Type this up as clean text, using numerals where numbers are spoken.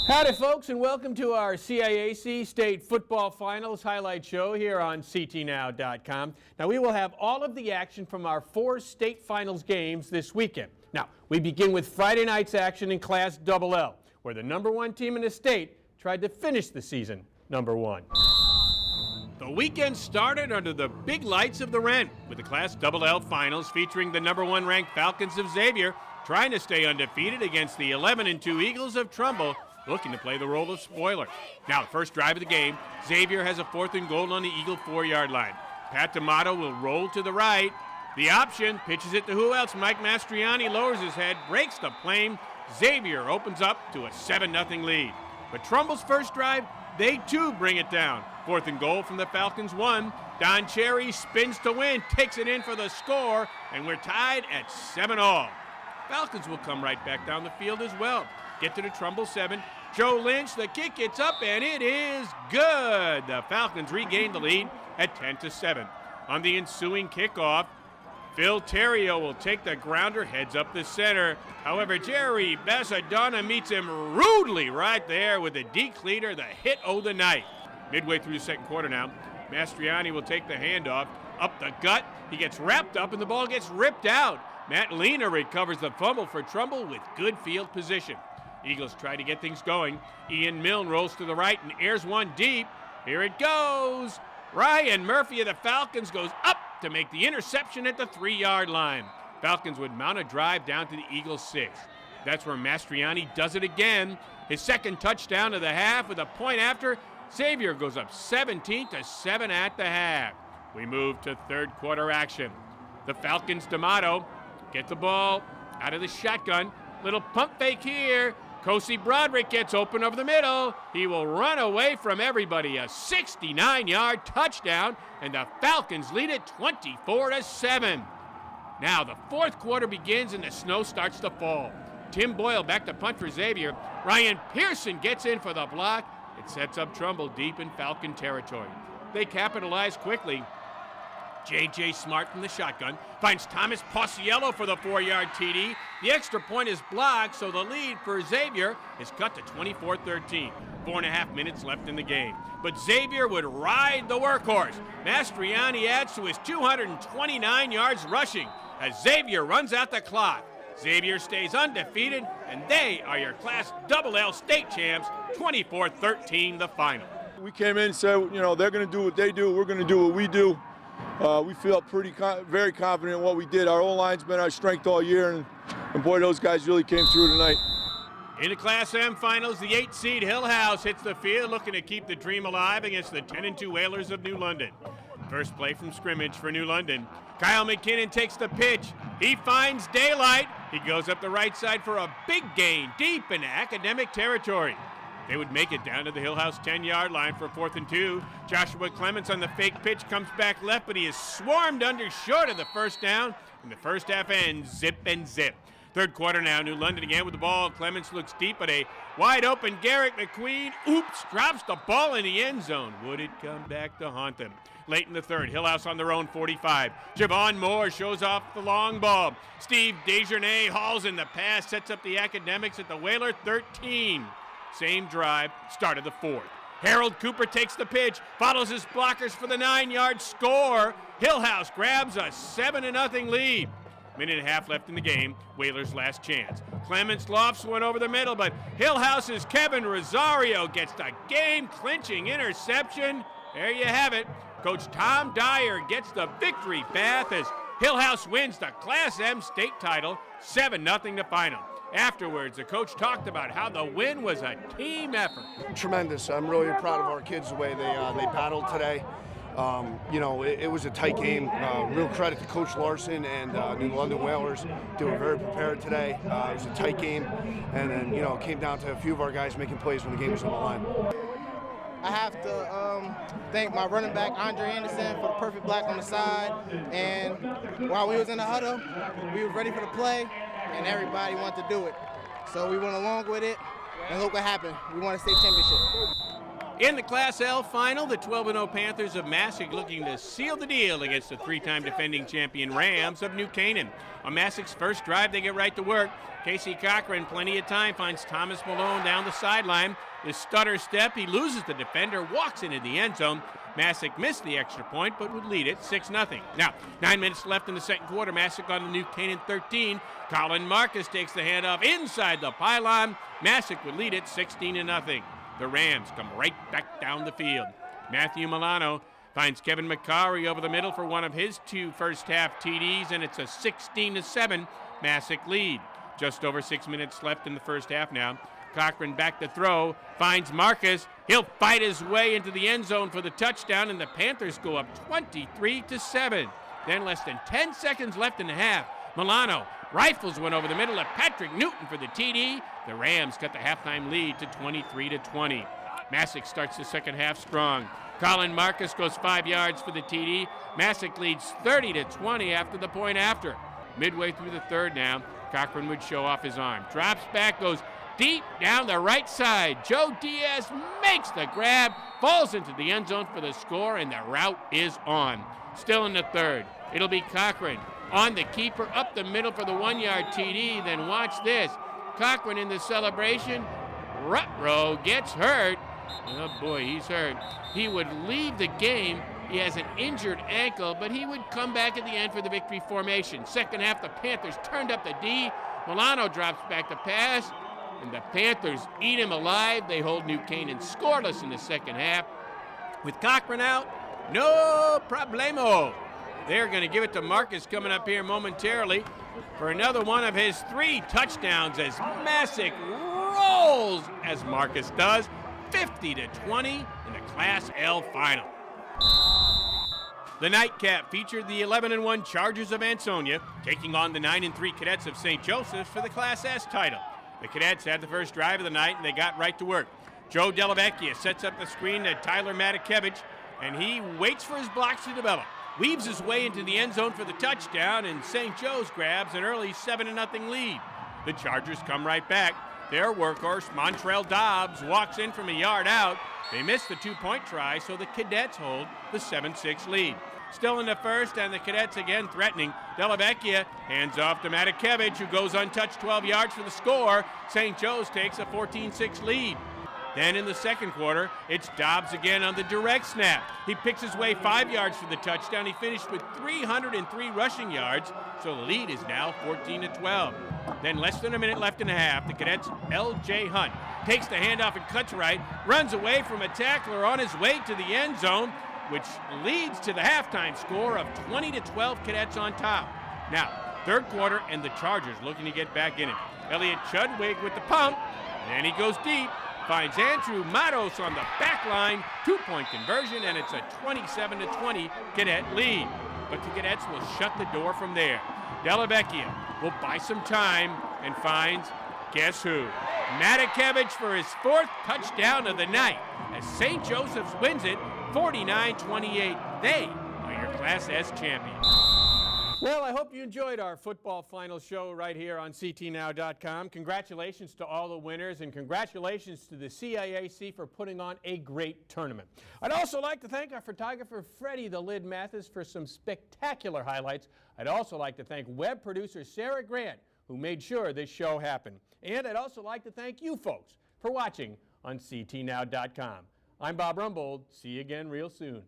Howdy, folks, and welcome to our CIAC State Football Finals highlight show here on CTNow.com. Now, we will have all of the action from our 4 state finals games this weekend. Now, we begin with Friday night's action in Class LL, where the #1 team in the state tried to finish the season #1. The weekend started under the big lights of the Wren, with the Class LL finals featuring the #1 ranked Falcons of Xavier trying to stay undefeated against the 11-2 Eagles of Trumbull, looking to play the role of spoiler. Now, the first drive of the game, Xavier has a 4th and goal on the Eagle 4-yard line. Pat D'Amato will roll to the right. The option, pitches it to who else? Mike Mastriani lowers his head, breaks the plane. Xavier opens up to a 7-0 lead. But Trumbull's first drive, they too bring it down. 4th and goal from the Falcons 1. Don Cherry spins to win, takes it in for the score, and we're tied at 7-all. Falcons will come right back down the field as well. Get to the Trumbull 7. Joe Lynch, the kick gets up, and it is good. The Falcons regain the lead at 10-7. On the ensuing kickoff, Phil Terrio will take the grounder, heads up the center. However, Jerry Basadonna meets him rudely right there with a decleater, the hit of the night. Midway through the second quarter now, Mastriani will take the handoff. Up the gut, he gets wrapped up, and the ball gets ripped out. Matt Lena recovers the fumble for Trumbull with good field position. Eagles try to get things going. Ian Milne rolls to the right and airs one deep. Here it goes. Ryan Murphy of the Falcons goes up to make the interception at the 3-yard line. Falcons would mount a drive down to the Eagles 6. That's where Mastriani does it again. His second touchdown of the half with a point after. Xavier goes up 17-7 at the half. We move to third quarter action. The Falcons' D'Amato get the ball out of the shotgun. Little pump fake here. Kosi Broderick gets open over the middle. He will run away from everybody. A 69-yard touchdown, and the Falcons lead it 24-7. Now the fourth quarter begins and the snow starts to fall. Tim Boyle back to punt for Xavier. Ryan Pearson gets in for the block. It sets up Trumbull deep in Falcon territory. They capitalize quickly. J.J. Smart from the shotgun finds Thomas Pausiello for the 4-yard TD. The extra point is blocked, so the lead for Xavier is cut to 24-13. 4.5 minutes left in the game. But Xavier would ride the workhorse. Mastriani adds to his 229 yards rushing as Xavier runs out the clock. Xavier stays undefeated, and they are your Class LL state champs, 24-13 the final. We came in and said, they're going to do what they do. We're going to do what we do. We feel very confident in what we did. Our O-line's been our strength all year, and boy, those guys really came through tonight. In the Class M finals, the 8-seed Hill House hits the field looking to keep the dream alive against the 10-2 Whalers of New London. First play from scrimmage for New London. Kyle McKinnon takes the pitch. He finds daylight. He goes up the right side for a big gain deep in academic territory. They would make it down to the Hill House 10-yard line for 4th and 2. Joshua Clements on the fake pitch comes back left, but he is swarmed under short of the first down. And the first half ends zip and zip. Third quarter now, New London again with the ball. Clements looks deep, but a wide open Garrett McQueen, drops the ball in the end zone. Would it come back to haunt them? Late in the third, Hill House on their own 45. Javon Moore shows off the long ball. Steve Desjardins hauls in the pass, sets up the Academics at the Whaler 13. Same drive, start of the fourth. Harold Cooper takes the pitch, follows his blockers for the 9-yard score. Hill House grabs a 7-0 lead. Minute and a half left in the game, Whalers' last chance. Clements lofts one over the middle, but Hill House's Kevin Rosario gets the game-clinching interception. There you have it. Coach Tom Dyer gets the victory bath as Hill House wins the Class M state title, 7-0 the final. Afterwards, the coach talked about how the win was a team effort. Tremendous. I'm really proud of our kids the way they battled today. It was a tight game. Real credit to Coach Larson and New London Whalers. They were very prepared today. It was a tight game, and then it came down to a few of our guys making plays when the game was on the line. I have to thank my running back, Andre Anderson, for the perfect block on the side. And while we was in the huddle, we were ready for the play. and everybody wanted to do it. So we went along with it, and look what happened. We won a state championship. In the Class L final, the 12-0 Panthers of Massac looking to seal the deal against the three-time defending champion Rams of New Canaan. On Massac's first drive, they get right to work. Casey Cochran, plenty of time, finds Thomas Malone down the sideline. The stutter step, he loses the defender, walks into the end zone. Massac missed the extra point, but would lead it 6-0. Now, 9 minutes left in the second quarter. Massac on the New Canaan 13. Colin Marcus takes the handoff inside the pylon. Massac would lead it 16-0. The Rams come right back down the field. Matthew Milano finds Kevin McCarry over the middle for one of his 2 first-half TDs, and it's a 16-7 Massac lead. Just over 6 minutes left in the first half now. Cochran back to throw, finds Marcus. He'll fight his way into the end zone for the touchdown, and the Panthers go up 23-7. Then less than 10 seconds left in the half. Milano rifles one over the middle of Patrick Newton for the TD. The Rams cut the halftime lead to 23-20. Massac starts the second half strong. Colin Marcus goes 5 yards for the TD. Massac leads 30-20 after the point after. Midway through the third now, Cochran would show off his arm. Drops back, goes deep down the right side. Joe Diaz makes the grab, falls into the end zone for the score, and the route is on. Still in the third, it'll be Cochran on the keeper up the middle for the 1-yard TD. Then watch this. Cochran in the celebration. Rutrow gets hurt. Oh boy, he's hurt. He would leave the game. He has an injured ankle, but he would come back at the end for the victory formation. Second half, the Panthers turned up the D. Milano drops back to pass, and the Panthers eat him alive. They hold New Canaan scoreless in the second half. With Cochran out, no problemo. They're going to give it to Marcus coming up here momentarily for another one of his 3 touchdowns as Massac rolls, as Marcus does, 50-20 in the Class L final. The nightcap featured the 11-1 Chargers of Ansonia taking on the 9-3 Cadets of St. Joseph's for the Class S title. The Cadets had the first drive of the night, and they got right to work. Joe Delavecchia sets up the screen to Tyler Matakevich, and he waits for his blocks to develop. Weaves his way into the end zone for the touchdown, and St. Joe's grabs an early 7-0 lead. The Chargers come right back. Their workhorse, Montrell Dobbs, walks in from a yard out. They miss the 2-point try, so the Cadets hold the 7-6 lead. Still in the first, and the Cadets again threatening. Delavecchia hands off to Matakevich, who goes untouched 12 yards for the score. St. Joe's takes a 14-6 lead. Then in the second quarter, it's Dobbs again on the direct snap. He picks his way 5 yards for the touchdown. He finished with 303 rushing yards, so the lead is now 14-12. Then less than a minute left in the half, the Cadets' L.J. Hunt takes the handoff and cuts right, runs away from a tackler on his way to the end zone, which leads to the halftime score of 20-12 Cadets on top. Now, third quarter, and the Chargers looking to get back in it. Elliot Chudwig with the pump, and he goes deep. Finds Andrew Matos on the back line, 2-point conversion, and it's a 27-20 Cadet lead. But the Cadets will shut the door from there. Delavecchia will buy some time and finds, guess who? Matakevich for his 4th touchdown of the night as St. Joseph's wins it 49-28. They are your Class S champions. Well, I hope you enjoyed our football final show right here on CTNow.com. Congratulations to all the winners, and congratulations to the CIAC for putting on a great tournament. I'd also like to thank our photographer, Freddie the Lid Mathis, for some spectacular highlights. I'd also like to thank web producer Sarah Grant, who made sure this show happened. And I'd also like to thank you folks for watching on CTNow.com. I'm Bob Rumbold. See you again real soon.